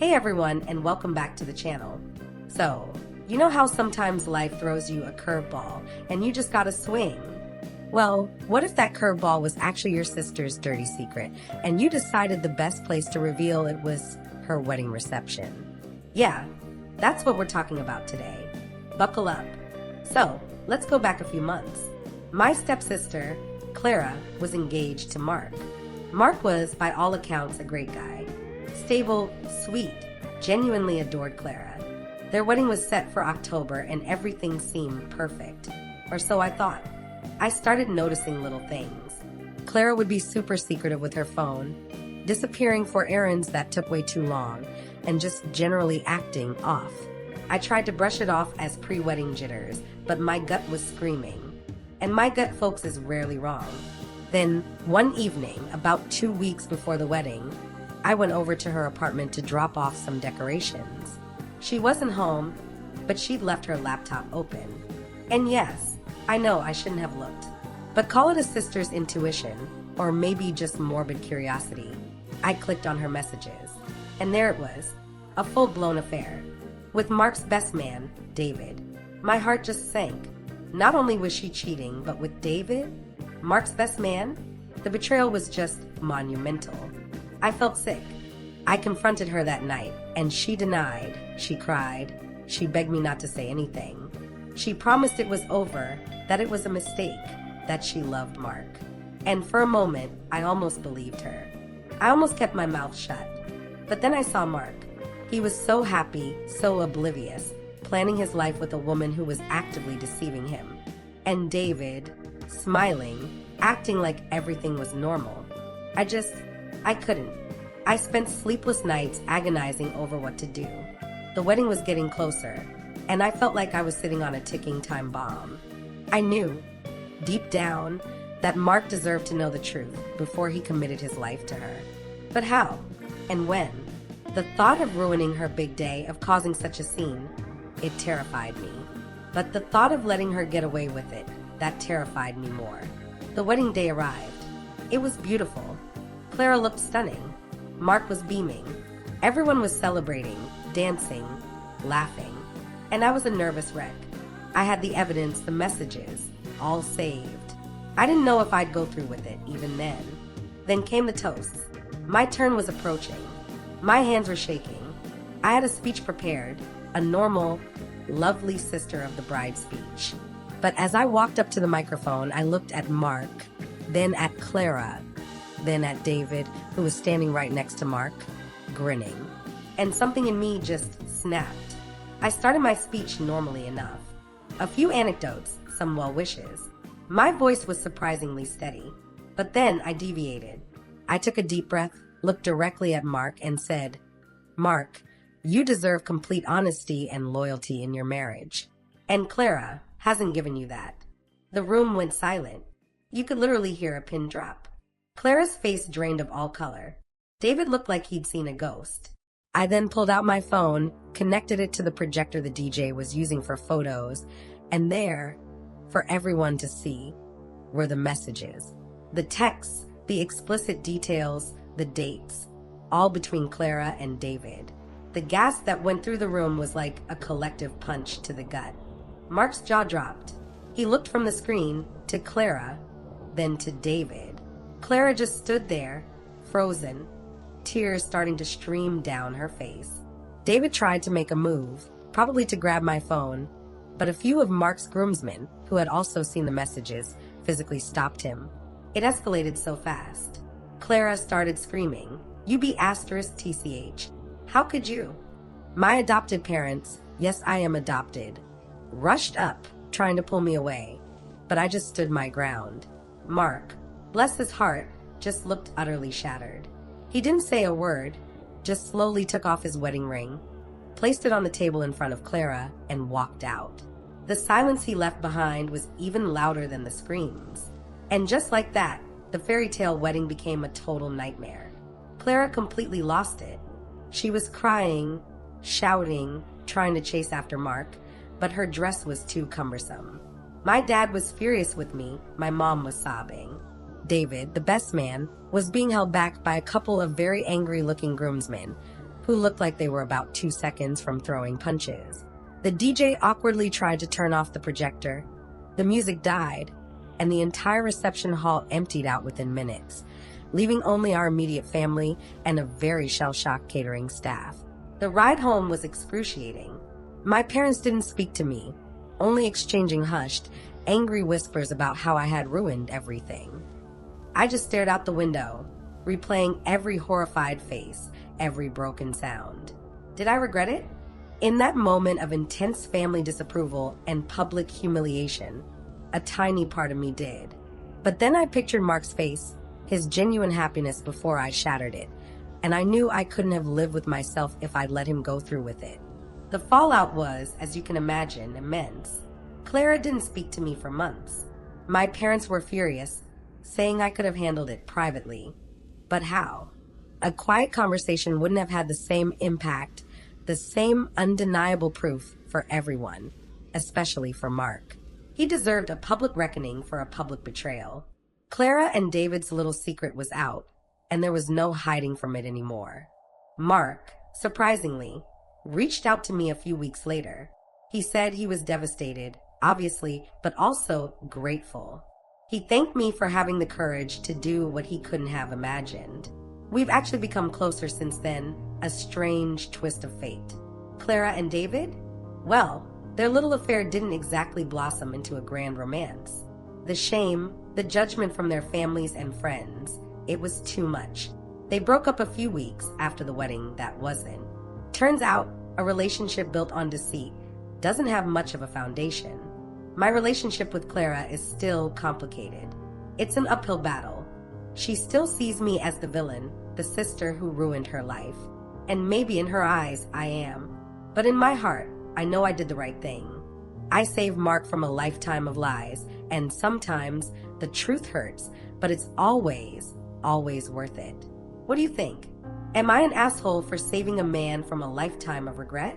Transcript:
Hey everyone, and welcome back to the channel. So, you know how sometimes life throws you a curveball and you just gotta swing? Well, what if that curveball was actually your sister's dirty secret and you decided the best place to reveal it was her wedding reception? Yeah, that's what we're talking about today. Buckle up. So, let's go back a few months. My stepsister, Clara, was engaged to Mark. Mark was, by all accounts, a great guy. Stable, sweet, genuinely adored Clara. Their wedding was set for October and everything seemed perfect. Or so I thought. I started noticing little things. Clara would be super secretive with her phone, disappearing for errands that took way too long, and just generally acting off. I tried to brush it off as pre-wedding jitters, but my gut was screaming. And my gut, folks, is rarely wrong. Then, one evening, about 2 weeks before the wedding, I went over to her apartment to drop off some decorations. She wasn't home, but she'd left her laptop open. And yes, I know I shouldn't have looked, but call it a sister's intuition, or maybe just morbid curiosity. I clicked on her messages, and there it was, a full-blown affair. With Mark's best man, David. My heart just sank. Not only was she cheating, but with David, Mark's best man, the betrayal was just monumental. I felt sick. I confronted her that night, and she denied. She cried. She begged me not to say anything. She promised it was over, that it was a mistake, that she loved Mark. And for a moment, I almost believed her. I almost kept my mouth shut. But then I saw Mark. He was so happy, so oblivious, planning his life with a woman who was actively deceiving him. And David, smiling, acting like everything was normal. I couldn't. I spent sleepless nights agonizing over what to do. The wedding was getting closer, and I felt like I was sitting on a ticking time bomb. I knew, deep down, that Mark deserved to know the truth before he committed his life to her. But how? And when? The thought of ruining her big day, of causing such a scene, it terrified me. But the thought of letting her get away with it, that terrified me more. The wedding day arrived. It was beautiful. Clara looked stunning. Mark was beaming. Everyone was celebrating, dancing, laughing. And I was a nervous wreck. I had the evidence, the messages, all saved. I didn't know if I'd go through with it, even then. Then came the toasts. My turn was approaching. My hands were shaking. I had a speech prepared, a normal, lovely sister of the bride speech. But as I walked up to the microphone, I looked at Mark, then at Clara, then at David, who was standing right next to Mark, grinning. And something in me just snapped. I started my speech normally enough. A few anecdotes, some well wishes. My voice was surprisingly steady. But then I deviated. I took a deep breath, looked directly at Mark, and said, "Mark, you deserve complete honesty and loyalty in your marriage. And Clara hasn't given you that." The room went silent. You could literally hear a pin drop. Clara's face drained of all color. David looked like he'd seen a ghost. I then pulled out my phone, connected it to the projector the DJ was using for photos, and there, for everyone to see, were the messages. The texts, the explicit details, the dates, all between Clara and David. The gas that went through the room was like a collective punch to the gut. Mark's jaw dropped. He looked from the screen to Clara, then to David. Clara just stood there, frozen, tears starting to stream down her face. David tried to make a move, probably to grab my phone, but a few of Mark's groomsmen, who had also seen the messages, physically stopped him. It escalated so fast. Clara started screaming, "You be asterisk TCH. How could you?" My adopted parents, yes, I am adopted, rushed up, trying to pull me away, but I just stood my ground. Mark, bless his heart, just looked utterly shattered. He didn't say a word, just slowly took off his wedding ring, placed it on the table in front of Clara, and walked out. The silence he left behind was even louder than the screams. And just like that, the fairy tale wedding became a total nightmare. Clara completely lost it. She was crying, shouting, trying to chase after Mark, but her dress was too cumbersome. My dad was furious with me, my mom was sobbing. David, the best man, was being held back by a couple of very angry-looking groomsmen, who looked like they were about 2 seconds from throwing punches. The DJ awkwardly tried to turn off the projector. The music died, and the entire reception hall emptied out within minutes, leaving only our immediate family and a very shell-shocked catering staff. The ride home was excruciating. My parents didn't speak to me, only exchanging hushed, angry whispers about how I had ruined everything. I just stared out the window, replaying every horrified face, every broken sound. Did I regret it? In that moment of intense family disapproval and public humiliation, a tiny part of me did. But then I pictured Mark's face, his genuine happiness before I shattered it, and I knew I couldn't have lived with myself if I'd let him go through with it. The fallout was, as you can imagine, immense. Clara didn't speak to me for months. My parents were furious, saying I could have handled it privately. But how? A quiet conversation wouldn't have had the same impact, the same undeniable proof for everyone, especially for Mark. He deserved a public reckoning for a public betrayal. Clara and David's little secret was out, and there was no hiding from it anymore. Mark, surprisingly, reached out to me a few weeks later. He said he was devastated, obviously, but also grateful. He thanked me for having the courage to do what he couldn't have imagined. We've actually become closer since then, a strange twist of fate. Clara and David? Well, their little affair didn't exactly blossom into a grand romance. The shame, the judgment from their families and friends, it was too much. They broke up a few weeks after the wedding that wasn't. Turns out, a relationship built on deceit doesn't have much of a foundation. My relationship with Clara is still complicated. It's an uphill battle. She still sees me as the villain, the sister who ruined her life. And maybe in her eyes, I am. But in my heart, I know I did the right thing. I saved Mark from a lifetime of lies, and sometimes the truth hurts, but it's always worth it. What do you think? Am I an asshole for saving a man from a lifetime of regret?